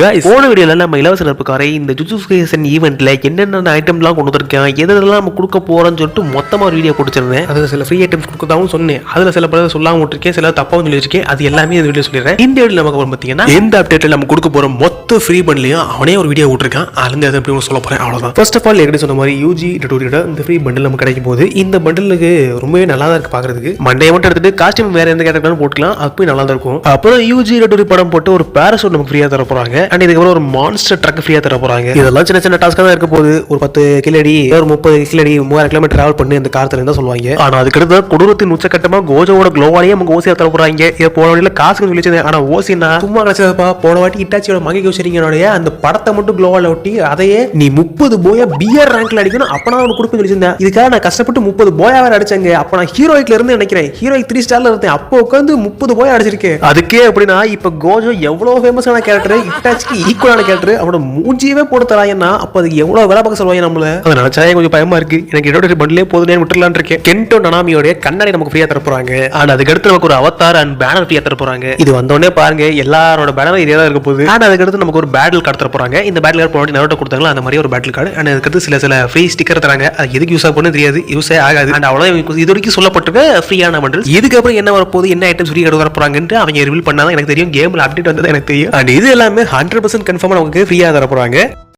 போன வீடியோல நம்ம இலவச நட்புக்காரை இந்த ஜுஜுட்சு ஈவெண்ட்ல என்னென்ன ஐட்டம்லாம் கொண்டு வந்திருக்கேன், எதெல்லாம் நம்ம கொடுக்க போறோம்னு சொல்லிட்டு மொத்தமா ஒரு வீடியோ போட்டுச்சிருந்தேன். அதுல சில ஃப்ரீ ஐட்டம்ஸ் கொடுக்கதாவும் சொன்னேன். அதுல சில பேர் சொல்லாம விட்டுருக்கேன், சில தப்பாவும் சொல்லி வச்சிருக்கேன். அது எல்லாமே இந்த வீடியோ சொல்லிடுறேன். இந்த வீடியோ நமக்கு பார்த்தீங்கன்னா எந்த அப்டேட்ல நம்ம கொடுக்க போற மொத்த ஃப்ரீ பண்ட்லயும் அவனே ஒரு வீடியோ விட்டுருக்கான். அதுல இருந்து அதை எப்படி சொல்ல போறேன், அவ்வளவுதான். ஃபர்ஸ்ட் ஆஃப் ஆல் எப்படி சொன்ன மாதிரி யூஜி டியூட்டோரியல் இந்த ஃப்ரீ பண்டில் நமக்கு கிடைக்கும் போது இந்த பண்டிலுக்கு ரொம்பவே நல்லா தான் இருக்கு பாக்குறதுக்கு. மண்டே மட்டும் எடுத்துட்டு காஸ்டியூம் வேற எந்த கேரக்டரும் போட்டுக்கலாம், அப்பயும் நல்லா தான் இருக்கும். அப்புறம் யூஜி டியூட்டோரியல் படம் போட்டு ஒரு பேராசூட் நமக்கு ஃப்ரீயா தர போறாங்க. அண்ட் இதுக்கப்புறம் ஒரு மான்ஸ்டர் ட்ரக் ஃப்ரீயா தர போறாங்க. இதெல்லாம் சின்ன சின்ன டாஸ்கா தான் இருக்க போகுது. ஒரு 10 கிலோடி ஒரு 30 கிலோடி 3000 கிலோமீட்டர் டிராவல் பண்ணி இந்த கார் தரேன் தான் சொல்லுவாங்க. ஆனா அதுக்கடுத்து கொடூரத்தின் உச்சக்கட்டமா கோஜோட க்ளோவாலேயே நமக்கு ஓசியா தர போறாங்க. இதை போன வழியில காசுக்கு சொல்லிச்சது. ஆனா ஓசினா சும்மா கிடைச்சதுப்பா. போன வாட்டி இட்டாச்சியோட மகி கோஷரிங்கனுடைய அந்த படத்தை மட்டும் க்ளோவால ஒட்டி அதையே நீ 30 போயா பிஆர் ரேங்க்ல அடிக்கணும் அப்பனா அவனுக்கு கொடுப்பேன்னு சொல்லிச்சிருந்தேன். இதுக்காக நான் கஷ்டப்பட்டு 30 போயா வேற அடிச்சாங்க. அப்ப நான் ஹீரோயிக்ல இருந்து நினைக்கிறேன் ஹீரோயிக் 3 ஸ்டார்ல இருந்தேன். அப்போ உட்காந்து 30 போயா அடிச்சிருக்கேன். அதுக்கே அப்படின்னா இப்ப கோஜோ எவ்வளவு ஃபேமஸான கேரக்டர், இட்டாச்சிக்கு ஈக்குவலான கேரக்டர். அவனோட மூஞ்சியவே போட்டு தராங்கன்னா அப்ப அது எவ்வளவு வேலை பார்க்க சொல்லுவாங்க நம்மள. அதை நினைச்சாலே கொஞ்சம் பயமா இருக்கு. எனக்கு என்னோட பண்டிலே போதுனே விட்டுறலான்னு இருக்கேன். கென்டோ நனாமியோட கண்ணாடி நமக்கு ஃப்ரீயா தர போறாங்க. ஆனா அதுக்கு அடுத்து நமக்கு ஒரு அவதார் அண்ட் பேனர் ஃப்ரீயா தர போறாங்க. இது வந்தோடனே பாருங்க எல்லாரோட பேனர் இதே தான் இருக்க போகுது. ஆனா அதுக்கு அடுத்து நமக்கு ஒரு பேட்டில் கார்டு தர போறாங்க. இந்த பேட்டில் கார்டு போன நரோட்டோ கொடுத்தாங்களா அந்த மாதிரி ஒரு பேட்டில் கார்டு. அண்ட் அதுக்கு சில ஃப்ரீ ஸ்டிக்கர் தராங்க. அது எதுக்கு யூஸ் ஆகும்னு தெரியாது, யூஸே ஆகாது. அண்ட் அவ்வளவு இது வரைக்கும் சொல்லப்பட்டிருக்க ஃப்ரீயான பண்டில். இதுக்கப்புறம் என்ன வரப்போகுது, என்ன ஐட்டம்ஸ் ஃப்ரீ கார்டு வர போறாங்கன்னு அவங்க ரிவீல் பண்ணாதான் எனக்கு தெரியும். கேம்ல அப்டேட் வந்தது எனக்கு தெரியும். அண்ட் இது எல்லாமே 100% கன்ஃபார்மா நமக்கு ஃப்ரீயா தர போறாங்க.